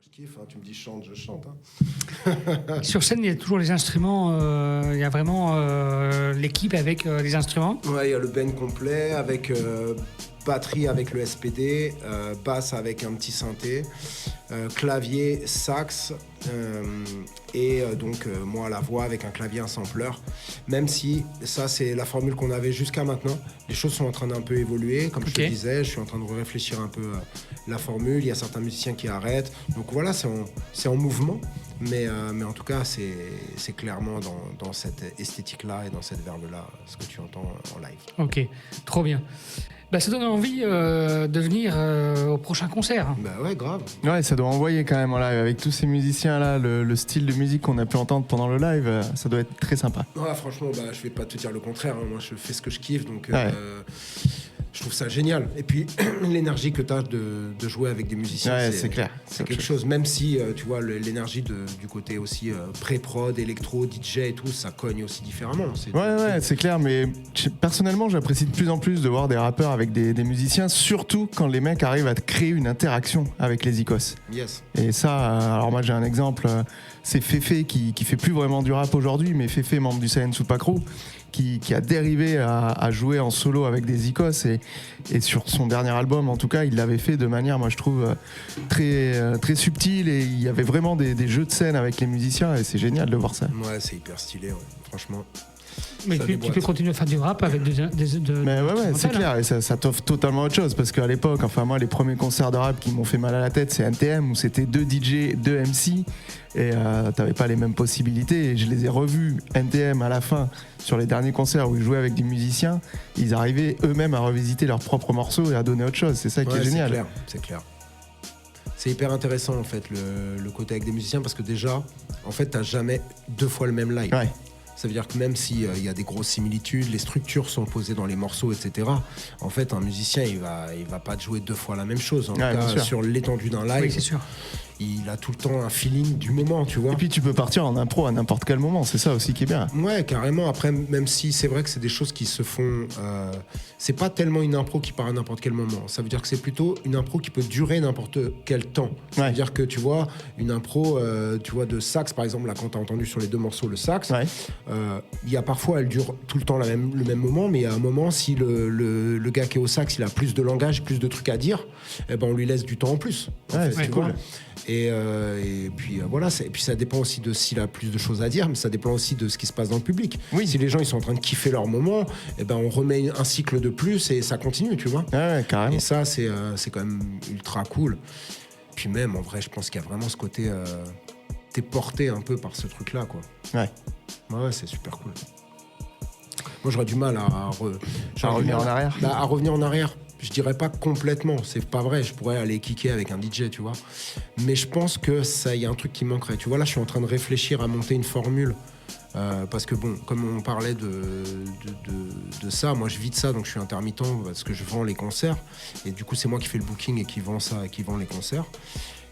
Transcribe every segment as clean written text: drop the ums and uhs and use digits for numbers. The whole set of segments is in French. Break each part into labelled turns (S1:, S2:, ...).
S1: Je kiffe, hein, tu me dis chante, je chante. Hein.
S2: Sur scène, il y a toujours les instruments, il y a vraiment l'équipe avec les instruments.
S1: Ouais, il y a le band complet avec batterie avec le SPD, basse avec un petit synthé, clavier, sax et donc moi la voix avec un clavier, un sampler. Même si ça c'est la formule qu'on avait jusqu'à maintenant, les choses sont en train d'un peu évoluer. Comme je te disais, je suis en train de réfléchir un peu la formule. Il y a certains musiciens qui arrêtent. Donc voilà, c'est en mouvement. Mais en tout cas, c'est clairement dans cette esthétique-là et dans cette verbe-là, ce que tu entends en live.
S2: Ok, trop bien. Bah, ça donne envie de venir au prochain concert.
S1: Bah ouais, grave.
S3: Ouais, ça doit envoyer quand même en live. Avec tous ces musiciens-là, le style de musique qu'on a pu entendre pendant le live, ça doit être très sympa.
S1: Ouais, franchement, bah, je vais pas te dire le contraire. Hein. Moi, je fais ce que je kiffe, donc je trouve ça génial. Et puis, l'énergie que tu as de jouer avec des musiciens,
S3: c'est clair.
S1: C'est quelque chose. Même si, tu vois, l'énergie du côté aussi pré-prod, électro, DJ et tout, ça cogne aussi différemment.
S3: C'est clair. Mais personnellement, j'apprécie de plus en plus de voir des rappeurs avec des musiciens, surtout quand les mecs arrivent à créer une interaction avec les icos.
S1: Yes.
S3: Et ça, alors moi j'ai un exemple, c'est Féfé qui fait plus vraiment du rap aujourd'hui, mais Féfé, membre du Silent Soupa Crew, qui a dérivé à jouer en solo avec des icos et sur son dernier album en tout cas il l'avait fait de manière, moi je trouve, très, très subtile, et il y avait vraiment des jeux de scène avec les musiciens et c'est génial de voir ça.
S1: Ouais, c'est hyper stylé, ouais. Franchement.
S2: Mais tu peux continuer à faire du rap avec des
S3: Mais ouais, c'est clair, et ça t'offre totalement autre chose, parce qu'à l'époque, enfin moi les premiers concerts de rap qui m'ont fait mal à la tête, c'est NTM, où c'était 2 DJ, 2 MC, et t'avais pas les mêmes possibilités, et je les ai revus NTM à la fin sur les derniers concerts où ils jouaient avec des musiciens, ils arrivaient eux-mêmes à revisiter leurs propres morceaux et à donner autre chose, c'est ça qui est génial.
S1: C'est clair. C'est hyper intéressant en fait le côté avec des musiciens, parce que déjà en fait t'as jamais 2 fois le même live.
S3: Ouais.
S1: Ça veut dire que même s'il y a des grosses similitudes, les structures sont posées dans les morceaux, etc. En fait, un musicien, il va pas te jouer 2 fois la même chose. En tout cas, sur l'étendue d'un live,
S2: oui, c'est sûr.
S1: Il a tout le temps un feeling du moment, tu vois.
S3: Et puis tu peux partir en impro à n'importe quel moment, c'est ça aussi qui est bien.
S1: Ouais, carrément. Après, même si c'est vrai que c'est des choses qui se font... c'est pas tellement une impro qui part à n'importe quel moment. Ça veut dire que c'est plutôt une impro qui peut durer n'importe quel temps. Ça veut dire que, tu vois, une impro tu vois, de sax, par exemple, là, quand t'as entendu sur les 2 morceaux le sax, il y a parfois, elle dure tout le temps le même moment, mais à un moment, si le gars qui est au sax, il a plus de langage, plus de trucs à dire, eh ben, on lui laisse du temps en plus.
S3: C'est cool.
S1: Et puis voilà, et puis ça dépend aussi de s'il a plus de choses à dire, mais ça dépend aussi de ce qui se passe dans le public. Oui. Si les gens ils sont en train de kiffer leur moment, eh ben on remet un cycle de plus et ça continue, tu vois.
S3: Ouais, carrément.
S1: Et ça c'est quand même ultra cool. Puis même en vrai, je pense qu'il y a vraiment ce côté t'es porté un peu par ce truc là, quoi. Ouais, c'est super cool. Moi j'aurais du mal à
S3: revenir en arrière.
S1: À revenir en arrière. Je dirais pas complètement, c'est pas vrai, je pourrais aller kicker avec un DJ, tu vois. Mais je pense que ça, y a un truc qui manquerait. Tu vois, là, je suis en train de réfléchir à monter une formule. Parce que bon, comme on parlait de ça, moi je vis de ça, donc je suis intermittent parce que je vends les concerts. Et du coup, c'est moi qui fais le booking et qui vend ça, et qui vend les concerts.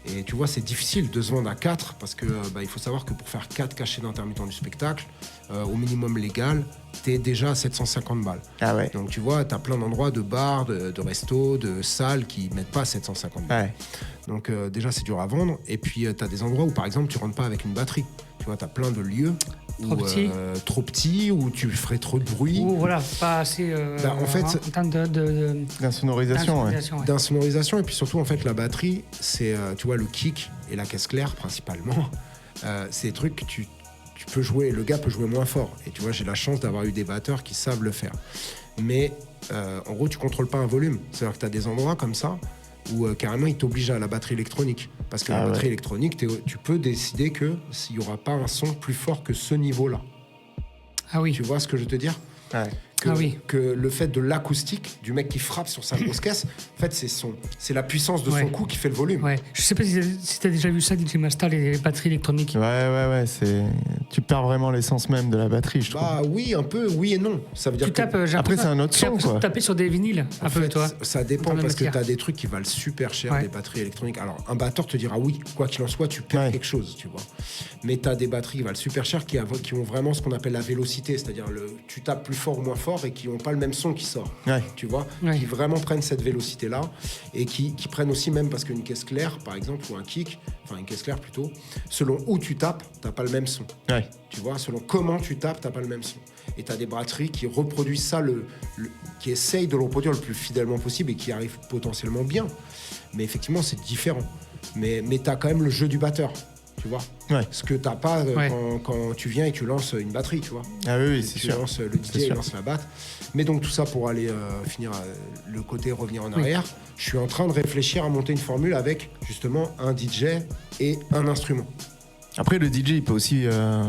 S1: Et tu vois, c'est difficile de se vendre à 4 parce que il faut savoir que pour faire 4 cachets d'intermittent du spectacle, au minimum légal, t'es déjà à 750 balles.
S3: Ah ouais.
S1: Donc tu vois, t'as plein d'endroits, de bars, de restos, de salles qui mettent pas 750 balles. Ouais. Donc déjà, c'est dur à vendre. Et puis, t'as des endroits où, par exemple, tu rentres pas avec une batterie. Tu vois, t'as plein de lieux trop petits, où tu ferais trop de bruit.
S2: Ou voilà, pas assez
S1: en fait,
S2: en termes
S3: d'insonorisation.
S1: D'insonorisation, et puis surtout, en fait, la batterie, c'est, tu vois, le kick et la caisse claire, principalement. C'est des trucs que tu peux jouer, le gars peut jouer moins fort. Et tu vois, j'ai la chance d'avoir eu des batteurs qui savent le faire. Mais, en gros, tu contrôles pas un volume. C'est-à-dire que t'as des endroits comme ça où carrément il t'oblige à la batterie électronique, parce que la batterie électronique, tu peux décider que s'il n'y aura pas un son plus fort que ce niveau-là.
S2: Ah oui.
S1: Tu vois ce que je veux te dire ? Que le fait de l'acoustique, du mec qui frappe sur sa grosse caisse, en fait, c'est la puissance de son coup qui fait le volume.
S2: Ouais. Je sais pas si t'as déjà vu ça, DJ Masta, les batteries électroniques.
S3: Ouais, tu perds vraiment l'essence même de la batterie, je trouve.
S1: Bah oui, un peu, oui et non. Ça veut dire
S3: après, c'est un autre son, quoi.
S2: Tu tapes sur des vinyles, un peu, toi.
S1: Ça dépend, parce que t'as des trucs qui valent super cher, des batteries électroniques. Alors, un batteur te dira oui, quoi qu'il en soit, tu perds quelque chose, tu vois. Mais t'as des batteries qui valent super cher, qui ont vraiment ce qu'on appelle la vélocité, c'est-à-dire tu tapes plus fort ou moins fort, fort et qui n'ont pas le même son qui sort.
S3: Ouais.
S1: Tu vois,
S2: Ouais.
S1: qui vraiment prennent cette vélocité-là et qui prennent aussi même parce qu'une caisse claire, par exemple, ou un kick, enfin une caisse claire plutôt, selon où tu tapes, t'as pas le même son.
S3: Ouais.
S1: Tu vois, selon comment tu tapes, t'as pas le même son. Et t'as des batteries qui reproduisent ça, qui essayent de le reproduire le plus fidèlement possible et qui arrivent potentiellement bien. Mais effectivement, c'est différent. Mais t'as quand même le jeu du batteur. Tu vois,
S3: Ouais.
S1: ce que t'as pas
S2: Ouais.
S1: quand tu viens et tu lances une batterie, tu vois.
S3: Ah oui, c'est
S1: Tu
S3: sûr.
S1: lances le
S3: C'est
S1: DJ, il
S3: sûr.
S1: lance la batte. Mais donc tout ça pour aller finir le côté revenir en arrière, je suis en train de réfléchir à monter une formule avec justement un DJ et un instrument.
S3: Après, le DJ, il peut aussi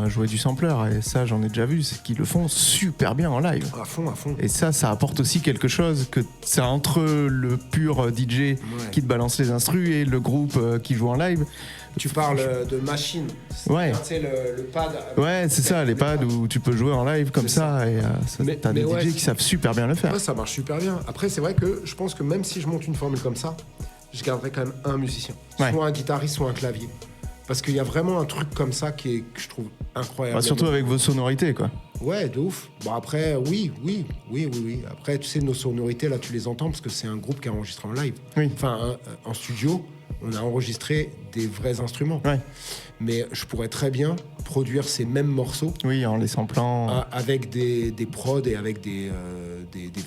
S3: jouer du sampler, et ça, j'en ai déjà vu, c'est qu'ils le font super bien en live.
S1: À fond, à fond.
S3: Et ça apporte aussi quelque chose, que c'est entre le pur DJ qui te balance les instrus et le groupe qui joue en live.
S1: Tu parles de machine.
S3: Ouais.
S1: Tu sais, le pad.
S3: Ouais, c'est ça, les pads où tu peux jouer en live comme
S1: C'est
S3: ça, et
S1: Mais-
S3: t'as des
S1: mais ouais,
S3: DJ qui savent super bien le faire.
S1: Ouais, ça marche super bien. Après, c'est vrai que je pense que même si je monte une formule comme ça, je garderai quand même un musicien.
S3: Ouais.
S1: Soit un guitariste, soit un clavier. Parce qu'il y a vraiment un truc comme ça que je trouve incroyable.
S3: Bah, surtout avec vos sonorités, quoi.
S1: Ouais, de ouf. Bon, après, oui. Après, tu sais, nos sonorités, là, tu les entends parce que c'est un groupe qui a enregistré en live.
S3: Oui.
S1: Enfin, en studio, on a enregistré des vrais instruments.
S3: Ouais.
S1: Mais je pourrais très bien produire ces mêmes morceaux
S3: Oui, en les samplant.
S1: avec des prods et avec des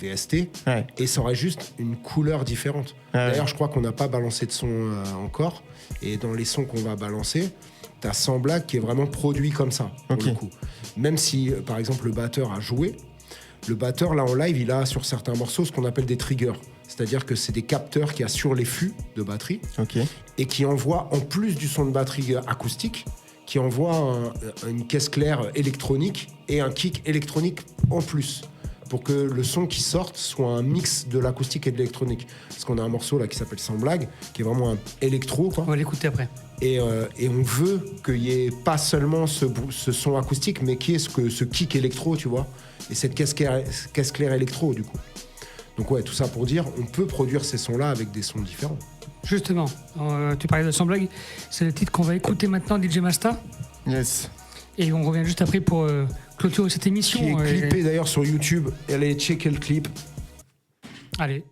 S1: VST.
S3: Ouais.
S1: Et ça aurait juste une couleur différente.
S3: Ouais.
S1: D'ailleurs, je crois qu'on n'a pas balancé de son encore. Et dans les sons qu'on va balancer, t'as Sans Blague qui est vraiment produit comme ça, pour
S3: Ok.
S1: le coup. Même si, par exemple, le batteur a joué, le batteur, là, en live, il a sur certains morceaux ce qu'on appelle des triggers. C'est-à-dire que c'est des capteurs qu'il y a sur les fûts de batterie
S3: Ok.
S1: et qui envoient, en plus du son de batterie acoustique, qui envoie une caisse claire électronique et un kick électronique en plus, pour que le son qui sorte soit un mix de l'acoustique et de l'électronique. Parce qu'on a un morceau là qui s'appelle Sans Blague, qui est vraiment un électro, quoi.
S2: On va l'écouter après.
S1: Et on veut qu'il n'y ait pas seulement ce son acoustique, mais qu'il y ait ce kick électro, tu vois, et cette caisse claire électro, du coup. Donc ouais, tout ça pour dire, on peut produire ces sons-là avec des sons différents.
S2: Justement, tu parlais de Sans Blague, c'est le titre qu'on va écouter maintenant, DJ Masta.
S3: Yes.
S2: Et on revient juste après pour clôturer cette émission.
S1: Qui est clippé d'ailleurs sur YouTube. Allez checker le clip.
S2: Allez.